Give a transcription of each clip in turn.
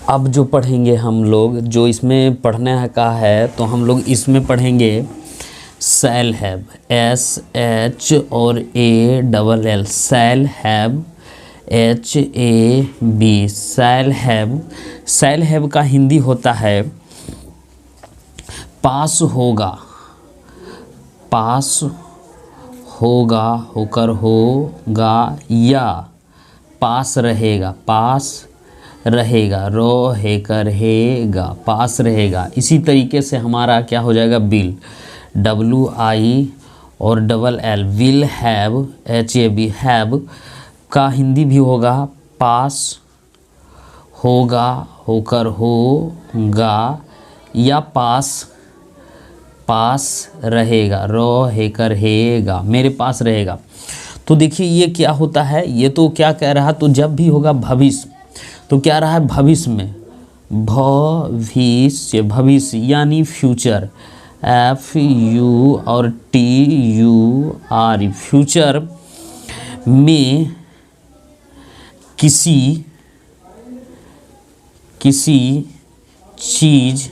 अब जो पढ़ेंगे हम लोग, जो इसमें पढ़ने का है, तो हम लोग इसमें पढ़ेंगे शैल हैव, SH और ALL, shall have, HAB, shall have. Shall have का हिंदी होता है पास होगा, पास होगा, होकर होगा, या पास रहेगा, पास रहेगा, रहेगा, पास रहेगा। इसी तरीके से हमारा क्या हो जाएगा, बिल, WI और LL, will have, HAB, have का हिंदी भी होगा पास होगा, होकर होगा, या पास रहेगा, रहेकर रहेगा, मेरे पास रहेगा। तो देखिए ये क्या होता है, ये तो क्या कह रहा, तो जब भी होगा भविष्य, तो क्या रहा है भविष्य में, भविष्य, भविष्य यानी फ्यूचर, FU और TUR, फ्यूचर में किसी चीज़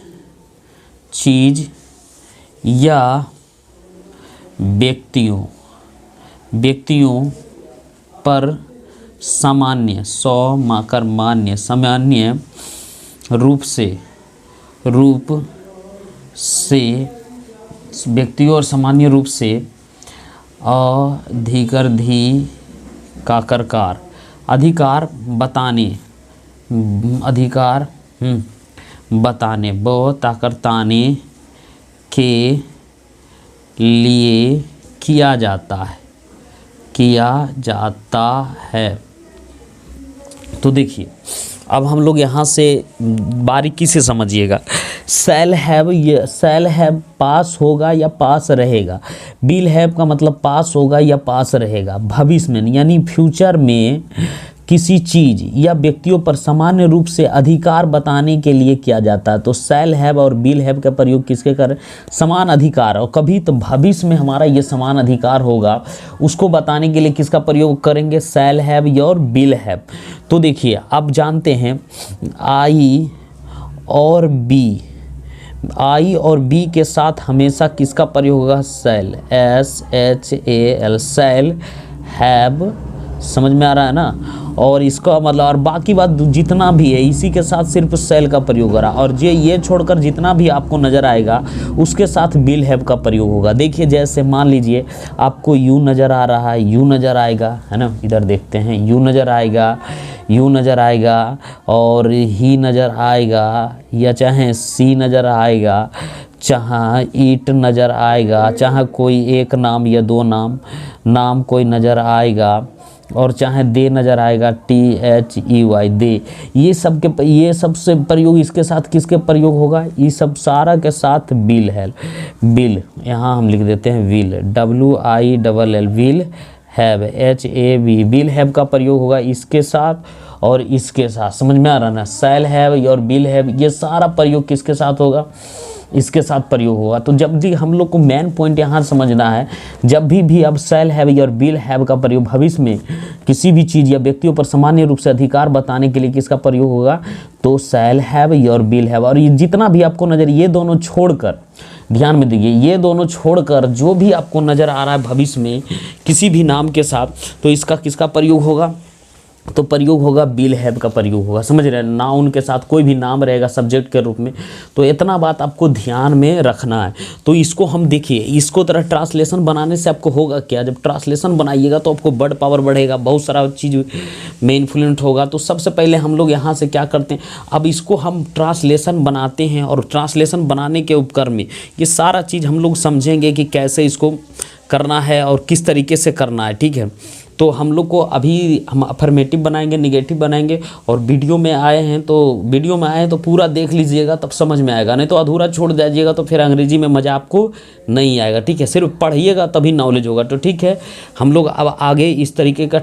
या व्यक्तियों पर सामान्य, सामान्य रूप से व्यक्तियों और सामान्य रूप से अधिकार बताने ताने के लिए किया जाता है। तो देखिए अब हम लोग यहाँ से बारीकी से समझिएगा। शैल हैव, ये शैल हैव पास होगा या पास रहेगा, विल हैव का मतलब पास होगा या पास रहेगा, भविष्य में यानी फ्यूचर में किसी चीज़ या व्यक्तियों पर सामान्य रूप से अधिकार बताने के लिए किया जाता है। तो शैल हैव और विल हैव का प्रयोग किसके कर, समान अधिकार, और कभी तो भविष्य में हमारा ये समान अधिकार होगा, उसको बताने के लिए किसका प्रयोग करेंगे, शैल हैव और विल हैव। तो देखिए अब जानते हैं आई और बी के साथ हमेशा किसका प्रयोग होगा, शैल, SHAL, शैल हैव, समझ में आ रहा है ना। और इसका मतलब, और बाकी बात जितना भी है इसी के साथ सिर्फ शैल का प्रयोग हो रहा, और ये छोड़कर जितना भी आपको नज़र आएगा उसके साथ विल हैव का प्रयोग होगा। देखिए जैसे मान लीजिए आपको यू नज़र आ रहा है, यू नज़र आएगा, है ना, इधर देखते हैं, यू नज़र आएगा और ही नज़र आएगा, या चाहे सी नज़र आएगा, चाहे ईट नज़र आएगा, चाहे कोई एक नाम या दो नाम कोई नज़र आएगा, और चाहे दे नज़र आएगा, THEY, दे। ये सबसे प्रयोग इसके साथ किसके प्रयोग होगा, ये सब सारा के साथ विल है, विल, यहाँ हम लिख देते हैं will, WILL, will have, HAB, will have का प्रयोग होगा इसके साथ और इसके साथ, समझ में आ रहा ना। शैल हैव और विल हैव ये सारा प्रयोग किसके साथ होगा, इसके साथ प्रयोग होगा। तो जब भी हम लोग को मेन पॉइंट यहाँ समझना है, जब भी अब शैल हैव और विल हैव का प्रयोग भविष्य में किसी भी चीज़ या व्यक्तियों पर सामान्य रूप से अधिकार बताने के लिए किसका प्रयोग होगा, तो शैल हैव और विल हैव। और ये जितना भी आपको नज़र, ये दोनों छोड़कर, ध्यान में दीजिए, ये दोनों छोड़कर जो भी आपको नज़र आ रहा है भविष्य में किसी भी नाम के साथ, तो इसका किसका प्रयोग होगा, तो प्रयोग होगा विल हैव का प्रयोग होगा, समझ रहे हैं। नाउन के साथ कोई भी नाम रहेगा सब्जेक्ट के रूप में, तो इतना बात आपको ध्यान में रखना है। तो इसको हम देखिए, इसको तरह ट्रांसलेशन बनाने से आपको होगा क्या, जब ट्रांसलेशन बनाइएगा तो आपको वर्ड पावर बढ़ेगा, बहुत सारा चीज़ में इन्फ्लुएंट होगा। तो सबसे पहले हम लोग यहाँ से क्या करते हैं, अब इसको हम ट्रांसलेशन बनाते हैं, और ट्रांसलेशन बनाने के उपक्रम में ये सारा चीज़ हम लोग समझेंगे कि कैसे इसको करना है और किस तरीके से करना है, ठीक है। तो हम लोग को अभी हम अफर्मेटिव बनाएंगे, निगेटिव बनाएंगे, और वीडियो में आए हैं तो पूरा देख लीजिएगा, तब समझ में आएगा, नहीं तो अधूरा छोड़ दीजिएगा तो फिर अंग्रेजी में मज़ा आपको नहीं आएगा, ठीक है। सिर्फ पढ़िएगा तभी नॉलेज होगा। तो ठीक है, हम लोग अब आगे इस तरीके का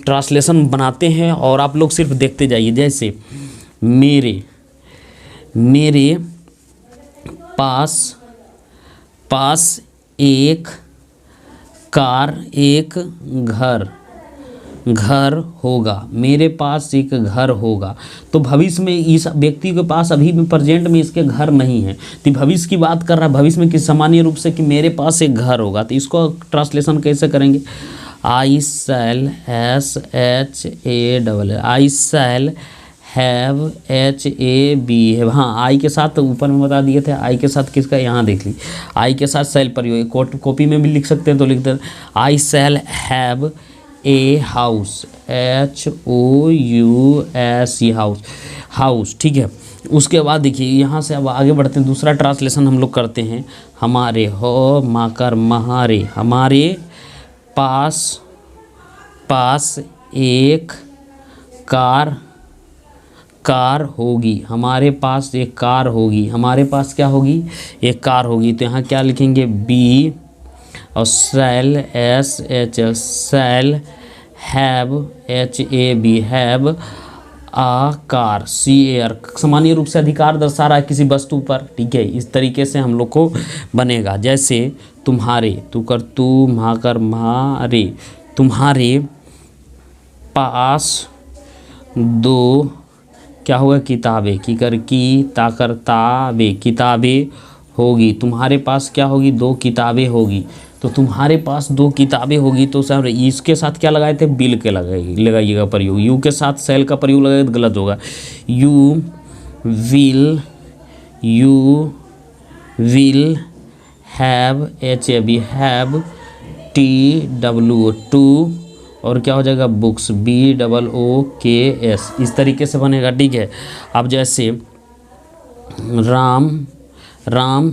ट्रांसलेशन बनाते हैं, और आप लोग सिर्फ देखते जाइए। जैसे मेरे पास एक कार, एक घर, घर होगा, मेरे पास एक घर होगा। तो भविष्य में इस व्यक्ति के पास अभी में प्रेजेंट में इसके घर नहीं है, तो भविष्य की बात कर रहा है, भविष्य में किस सामान्य रूप से कि मेरे पास एक घर होगा। तो इसको ट्रांसलेशन कैसे करेंगे, I shall S H A double I shall have H A B है। हाँ, आई के साथ ऊपर में बता दिए थे, आई के साथ किसका, यहाँ देख ली, आई के साथ शैल प्रयोग, कॉपी में भी लिख सकते हैं तो लिख दें, I shall have a house, H O U S E house, house, ठीक है। उसके बाद देखिए यहाँ से अब आगे बढ़ते हैं, दूसरा ट्रांसलेशन हम लोग करते हैं, हमारे हो माकर महारे, हमारे पास एक कार होगी, हमारे पास एक कार होगी, हमारे पास क्या होगी, एक कार होगी। तो यहाँ क्या लिखेंगे, बी और shall S H L, shall have H A B, have a car, C A R, सामान्य रूप से अधिकार दर्शा रहा है किसी वस्तु पर, ठीक है। इस तरीके से हम लोग को बनेगा। जैसे तुम्हारे, तू कर तू, महा कर मारे, तुम्हारे पास दो क्या होगा, किताबें, की कर की, ताकर ताबे, किताबें होगी, तुम्हारे पास क्या होगी, दो किताबें होगी। तो तुम्हारे पास दो किताबें होगी, तो सर इसके साथ क्या लगाए थे, बिल के लगाइएगा प्रयोग, यू के साथ सेल का प्रयोग लगाए तो गलत होगा। You will have H A B, have t डब्ल्यू टू, और क्या हो जाएगा, बुक्स, बी डबल ओ के एस, इस तरीके से बनेगा, ठीक है। अब जैसे राम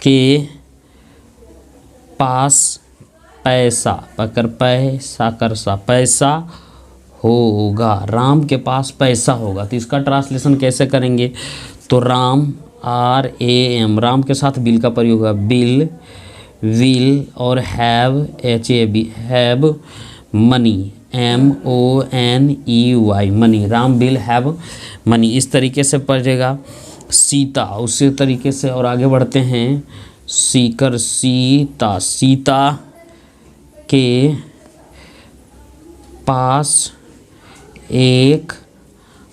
के पास पैसा, पकर पैसा कर सा, पैसा होगा, राम के पास पैसा होगा। तो इसका ट्रांसलेशन कैसे करेंगे, तो Ram r a m, Ram के साथ बिल का प्रयोग होगा, बिल विल और have H A B, have money, M O n e y, money, Ram will have money, इस तरीके से पढ़ेगा। सीता, उसी तरीके से और आगे बढ़ते हैं, सीकर सीता, सीता के पास एक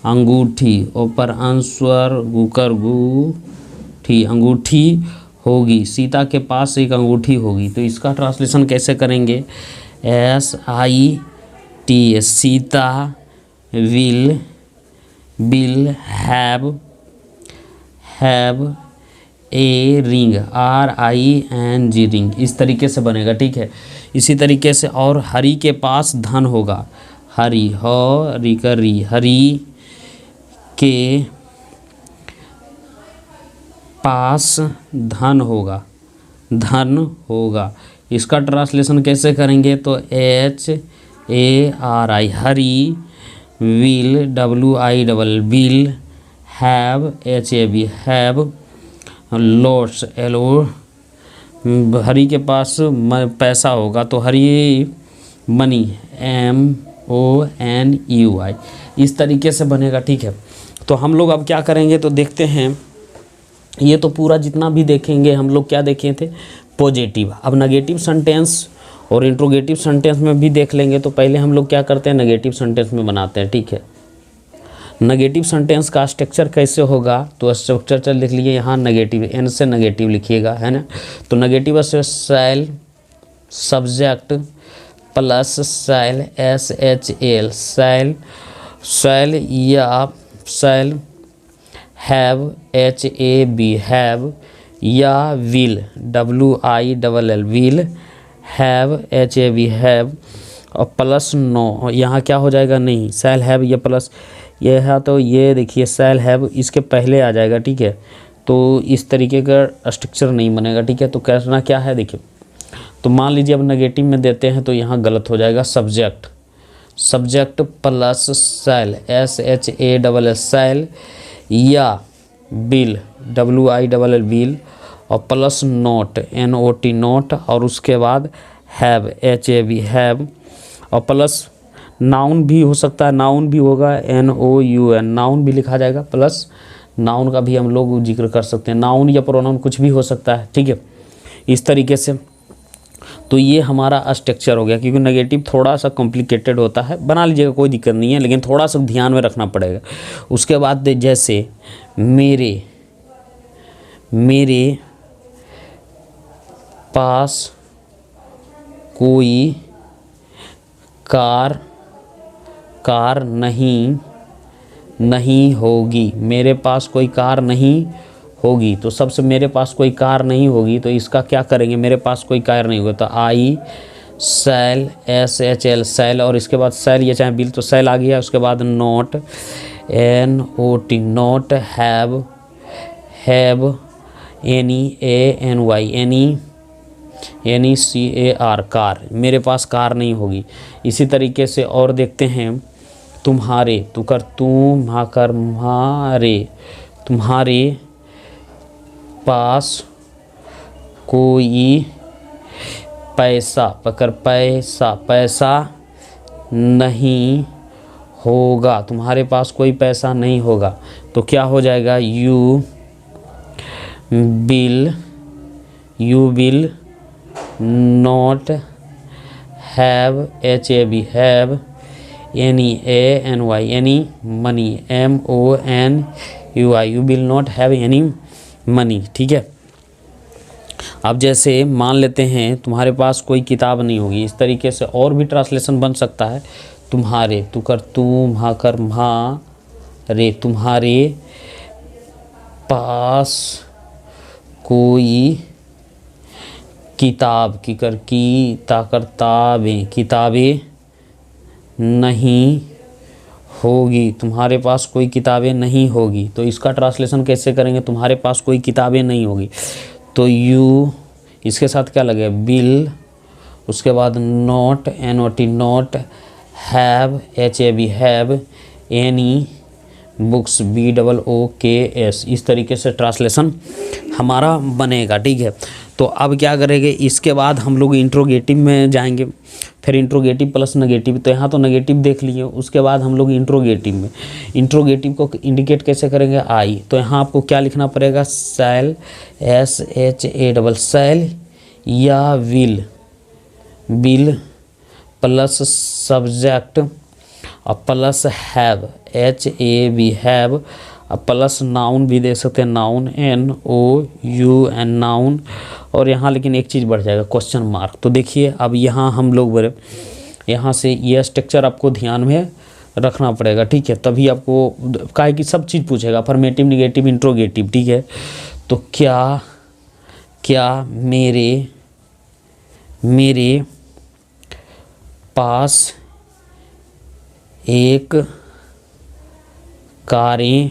अंगूठी, ऊपर अंस्वर गुकर गुठी, अंगूठी होगी, सीता के पास एक अंगूठी होगी। तो इसका ट्रांसलेशन कैसे करेंगे, s i t s, Sita will have a ring, r i n g, ring, इस तरीके से बनेगा, ठीक है। इसी तरीके से और हरि के पास धन होगा, हरि हो रिकरी, हरि के पास धन होगा, इसका ट्रांसलेशन कैसे करेंगे, तो H A R I, Hari will, W I double, will have H A B, have lots, L O, Hari के पास पैसा होगा, तो Hari money, M O N U I, इस तरीके से बनेगा, ठीक है। तो हम लोग अब क्या करेंगे, तो देखते हैं, ये तो पूरा जितना भी देखेंगे हम लोग क्या देखे थे, पॉजिटिव। अब नेगेटिव सेंटेंस और इंट्रोगेटिव सेंटेंस में भी देख लेंगे। तो पहले हम लोग क्या करते हैं, नेगेटिव सेंटेंस में बनाते हैं, ठीक है। नेगेटिव सेंटेंस का स्ट्रक्चर कैसे होगा, तो स्ट्रक्चर लिख लीजिए यहाँ, नेगेटिव, एन से नेगेटिव लिखिएगा, है ना। तो नेगेटिव से shall subject plus shall S H L, shall या shall have H A B, have, या will, W I double L, will have H A B, have, और प्लस नो, यहाँ क्या हो जाएगा, नहीं, शैल हैव ये प्लस ये है, तो ये देखिए शैल हैव इसके पहले आ जाएगा, ठीक है। तो इस तरीके का स्ट्रक्चर नहीं बनेगा, ठीक है। तो करना क्या है, देखिए, तो मान लीजिए अब नेगेटिव में देते हैं तो यहाँ गलत हो जाएगा, subject plus shall S H A double S, shall या will, W I double L, will, और plus not, N O T, not, और उसके बाद have H A B, have, और प्लस नाउन भी हो सकता है, नाउन भी होगा, N O U N, noun भी लिखा जाएगा, प्लस नाउन का भी हम लोग जिक्र कर सकते हैं, नाउन या प्रोनाउन कुछ भी हो सकता है, ठीक है। इस तरीके से तो ये हमारा स्ट्रक्चर हो गया, क्योंकि नेगेटिव थोड़ा सा कॉम्प्लिकेटेड होता है, बना लीजिएगा कोई दिक्कत नहीं है, लेकिन थोड़ा सा ध्यान में रखना पड़ेगा। उसके बाद जैसे मेरे पास कोई कार नहीं होगी, मेरे पास कोई कार नहीं होगी। तो सबसे मेरे पास कोई कार नहीं होगी, तो इसका क्या करेंगे, मेरे पास कोई कार नहीं होगा, तो आई सेल, SHL सेल, और इसके बाद सेल या चाहे बिल, तो सेल आ गया। उसके बाद not, NOT not, have NECAR car, मेरे पास कार नहीं होगी। इसी तरीके से और देखते हैं, तुम्हारे, तुम्हारे पास कोई पैसा नहीं होगा, तुम्हारे पास कोई पैसा नहीं होगा, तो क्या हो जाएगा, you will not have, HAV have, NEANY any money, MONUI you will not have any money. ठीक है। अब जैसे मान लेते हैं तुम्हारे पास कोई किताब नहीं होगी, इस तरीके से और भी ट्रांसलेशन बन सकता है। तुम्हारे, तुम्हारे पास कोई किताबें नहीं होगी, तुम्हारे पास कोई किताबें नहीं होगी। तो इसका ट्रांसलेशन कैसे करेंगे, तुम्हारे पास कोई किताबें नहीं होगी, तो यू इसके साथ क्या लगे, बिल, उसके बाद not, NOT not, have, HAV have, any books, BOOKS। इस तरीके से ट्रांसलेशन हमारा बनेगा। ठीक है। तो अब क्या करेंगे, इसके बाद हम लोग इंट्रोगेटिव में जाएंगे, फिर इंट्रोगेटिव प्लस नेगेटिव। तो यहाँ तो नेगेटिव देख लिए, उसके बाद हम लोग इंट्रोगेटिव में, इंट्रोगेटिव को इंडिकेट कैसे करेंगे, आई। तो यहाँ आपको क्या लिखना पड़ेगा, सेल, SHA सेल, या विल प्लस सब्जेक्ट और plus have, HAV have, plus noun भी दे सकते हैं, नाउन, NOUN नाउन, और यहाँ लेकिन एक चीज़ बढ़ जाएगा, क्वेश्चन मार्क। तो देखिए अब यहाँ हम लोग यहाँ से ये स्ट्रक्चर आपको ध्यान में रखना पड़ेगा। ठीक है। तभी आपको काहे कि सब चीज़ पूछेगा, अफर्मेटिव, निगेटिव, इंट्रोगेटिव। ठीक है। तो क्या मेरे पास एक कारें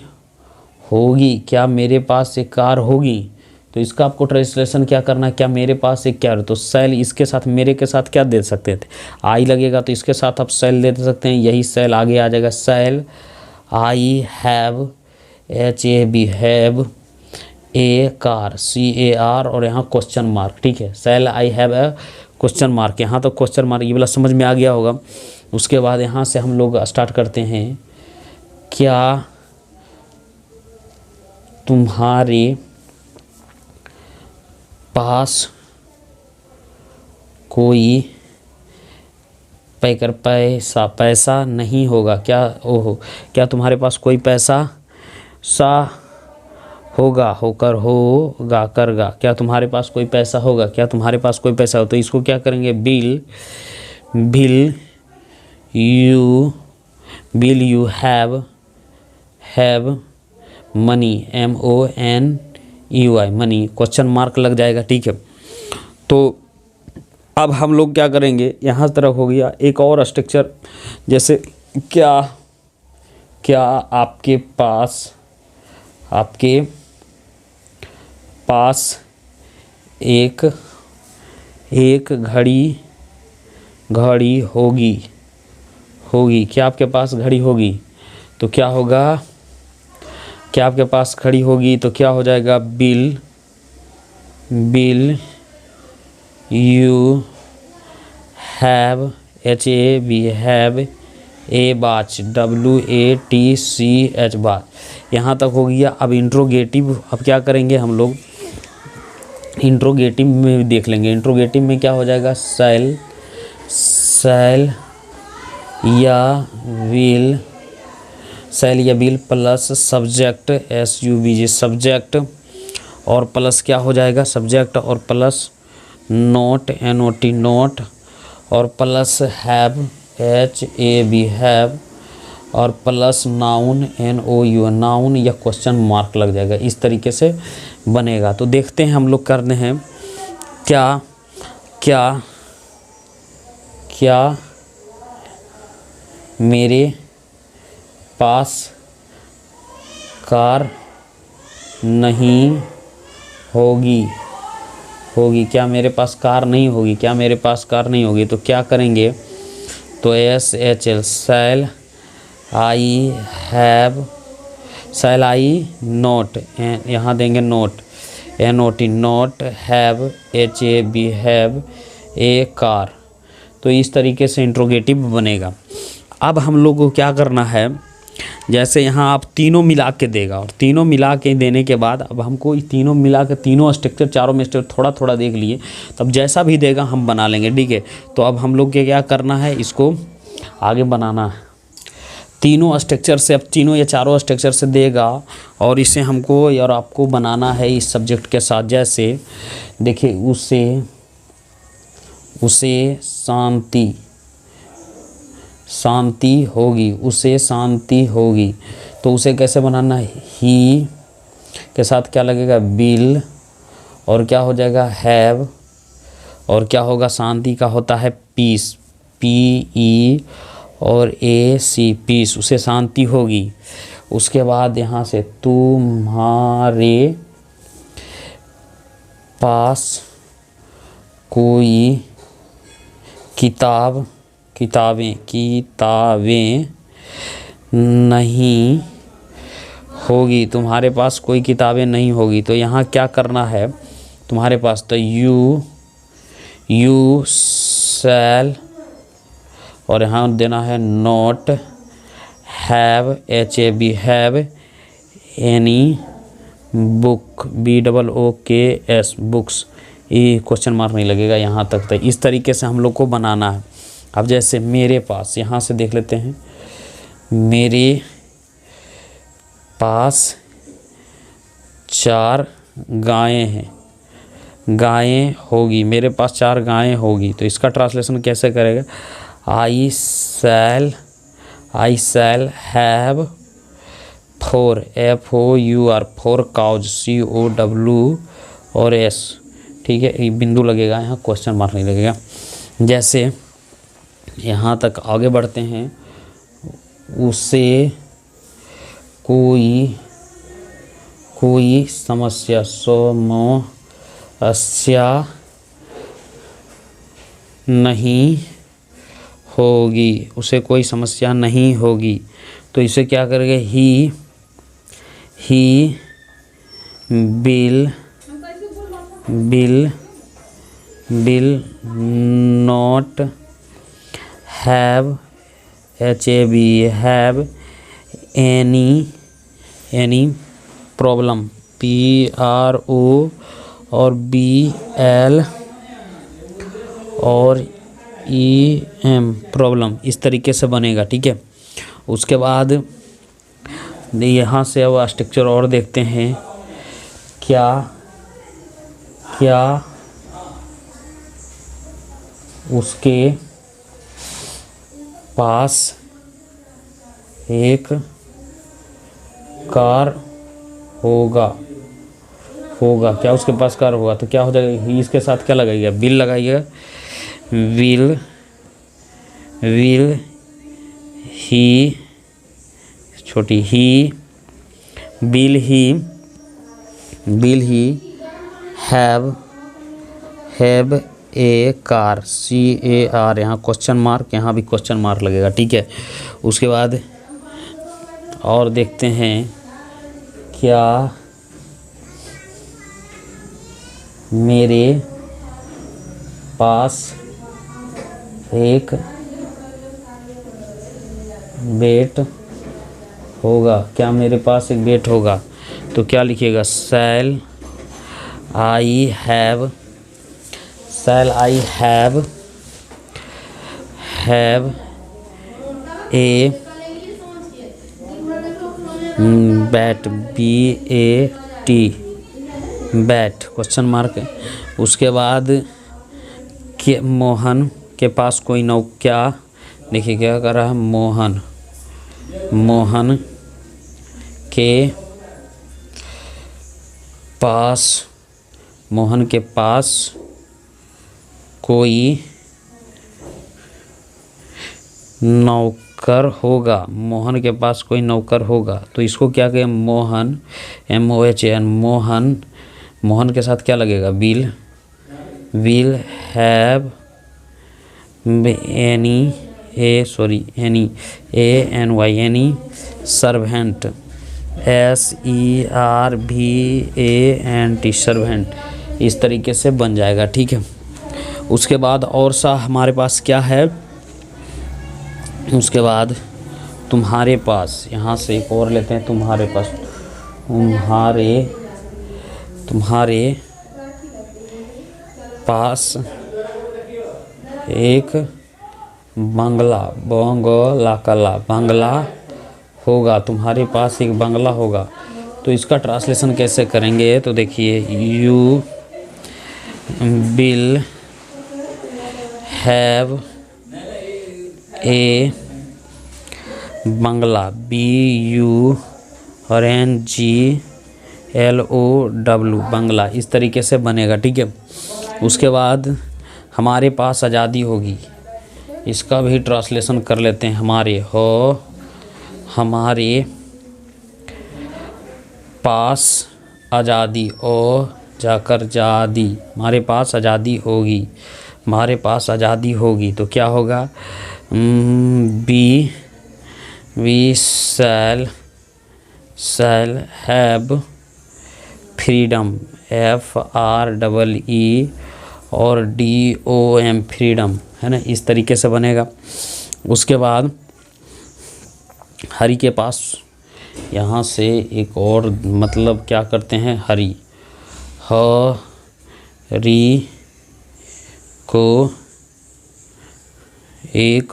होगी, क्या मेरे पास एक कार होगी। तो इसका आपको ट्रांसलेशन क्या करना है, क्या मेरे पास एक क्या, तो सेल, इसके साथ मेरे के साथ क्या दे सकते थे, आई लगेगा, तो इसके साथ आप सेल दे सकते हैं, यही सेल आगे आ जाएगा, shall, I have, HAV have, a car, CAR, और यहाँ क्वेश्चन मार्क। ठीक है। Shall, I have a question mark, यहाँ तो क्वेश्चन मार्क, ये वाला समझ में आ गया होगा। उसके बाद यहाँ से हम लोग स्टार्ट करते हैं, क्या तुम्हारे पास कोई पैसा नहीं होगा, क्या तुम्हारे पास कोई पैसा होगा, होगा, करगा, क्या तुम्हारे पास कोई पैसा होगा, क्या तुम्हारे पास कोई पैसा हो। तो इसको क्या करेंगे, bill you have money, MONEY money, question mark लग जाएगा। ठीक है। तो अब हम लोग क्या करेंगे, यहाँ तरफ हो गया एक और स्ट्रक्चर, जैसे क्या आपके पास एक घड़ी होगी, क्या आपके पास घड़ी होगी। तो क्या होगा, क्या आपके पास घड़ी होगी, तो क्या हो जाएगा, bill you have, HAV have, A watch, WATCH watch. यहाँ तक हो गया। अब इंट्रोगेटिव, अब क्या करेंगे हम लोग, इंट्रोगेटिव में भी देख लेंगे। इंट्रोगेटिव में क्या हो जाएगा, शैल या विल, शैल या will plus subject SUBJ subject, और प्लस क्या हो जाएगा, सब्जेक्ट और प्लस नोट NOT नोट, और प्लस हैव HAV हैव, और प्लस नाउन NOUN नाउन या क्वेश्चन मार्क लग जाएगा। इस तरीके से बनेगा। तो देखते हैं हम लोग करने हैं क्या क्या क्या मेरे पास कार नहीं होगी, क्या मेरे पास कार नहीं होगी, क्या मेरे पास कार नहीं होगी। तो क्या करेंगे, तो SHL shall I have, shall I not, यहाँ देंगे not NOT not, have HAV have a car. तो इस तरीके से इंट्रोगेटिव बनेगा। अब हम लोग को क्या करना है, जैसे यहाँ आप तीनों मिला के देगा, और तीनों मिला के देने के बाद अब हमको तीनों मिला के तीनों स्ट्रक्चर, चारों में स्ट्रक्चर थोड़ा थोड़ा देख लिए, तब जैसा भी देगा हम बना लेंगे, ठीक है। तो अब हम लोग के क्या करना है, इसको आगे बनाना है। तीनों स्ट्रक्चर से, अब तीनों या चारों स्ट्रक्चर से देगा, और इसे हमको और आपको बनाना है इस सब्जेक्ट के साथ। जैसे देखिए, उसे शांति होगी, उसे शांति होगी। तो उसे कैसे बनाना है, ही के साथ क्या लगेगा, विल, और क्या हो जाएगा, हैव, और क्या होगा, शांति का होता है पीस, PE और AC पीस, उसे शांति होगी। उसके बाद यहाँ से तुम्हारे पास कोई किताबें नहीं होगी, तुम्हारे पास कोई किताबें नहीं होगी। तो यहाँ क्या करना है, तुम्हारे पास, तो यू शैल, और यहाँ देना है note have HAV have any book, BOOKS books, ये क्वेश्चन मार्क नहीं लगेगा यहाँ तक। तो इस तरीके से हम लोग को बनाना है। अब जैसे मेरे पास, यहाँ से देख लेते हैं, मेरे पास 4 गायें हैं, गायें होगी, मेरे पास 4 गायें होगी। तो इसका ट्रांसलेशन कैसे करेगा, I shall have 4 FOUR 4 cows, COW और S, ठीक है। ये बिंदु लगेगा, यहाँ क्वेश्चन मार्क नहीं लगेगा। जैसे यहाँ तक आगे बढ़ते हैं, उसे कोई समस्या नहीं होगी, उसे कोई समस्या नहीं होगी। तो इसे क्या करेंगे, he will not have HAV have any problem, PRO और BL और EM प्रॉब्लम, इस तरीके से बनेगा, ठीक है। उसके बाद यहाँ से अब स्ट्रक्चर और देखते हैं, क्या उसके पास एक कार होगा, क्या उसके पास कार होगा। तो क्या हो जाएगा, ही इसके साथ क्या लगाइएगा, विल लगाइएगा, विल ही, छोटी he, will he have a car, CAR, यहाँ क्वेश्चन मार्क, यहाँ भी क्वेश्चन मार्क लगेगा, ठीक है। उसके बाद और देखते हैं, क्या मेरे पास एक बेट होगा, क्या मेरे पास एक बेट होगा। तो क्या लिखिएगा, शैल I have, shall I have a bat, B-A-T, bat question mark. उसके बाद के मोहन के पास कोई क्या, देखिए क्या कर रहा है, मोहन के पास कोई नौकर होगा, मोहन के पास कोई नौकर होगा। तो इसको क्या कहें, मोहन, MOHN, मोहन के साथ क्या लगेगा, will have any servant, SERVANT, servant. इस तरीके से बन जाएगा, ठीक है। उसके बाद और सा हमारे पास क्या है, उसके बाद तुम्हारे पास, यहाँ से एक और लेते हैं, तुम्हारे पास एक बंगला होगा, तुम्हारे पास एक बंगला होगा। तो इसका ट्रांसलेशन कैसे करेंगे, तो देखिए, you will have A Bangla, BUNGLOW, बंगला। इस तरीके से बनेगा, ठीक है। उसके बाद हमारे पास आज़ादी होगी, इसका भी ट्रांसलेशन कर लेते हैं, हमारे पास आज़ादी, जाकर जादी, हमारे पास आज़ादी होगी, तो क्या होगा, we shall have freedom, FREE और DOM, फ्रीडम, है ना। इस तरीके से बनेगा। उसके बाद हरि के पास, यहाँ से एक और मतलब क्या करते हैं, हरि को एक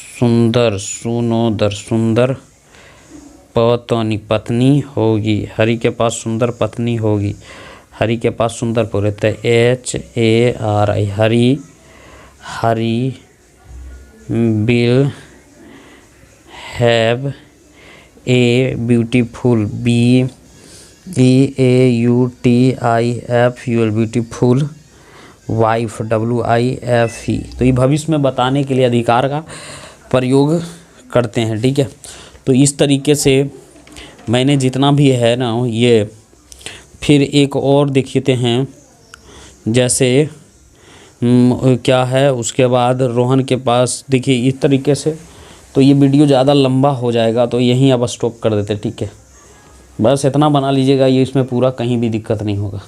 सुंदर पत्नी होगी, हरि के पास सुंदर पत्नी होगी, हरि के पास सुंदर पूरे HARI, Hari will have a beautiful, BEAUTIFUL, beautiful wife, WIFE। तो ये भविष्य में बताने के लिए अधिकार का प्रयोग करते हैं, ठीक है। तो इस तरीके से मैंने जितना भी है ना ये, फिर एक और देखते हैं, जैसे क्या है, उसके बाद रोहन के पास, देखिए इस तरीके से। तो ये वीडियो ज़्यादा लंबा हो जाएगा, तो यहीं अब स्टॉप कर देते, ठीक है। बस इतना बना लीजिएगा, ये इसमें पूरा कहीं भी दिक्कत नहीं होगा।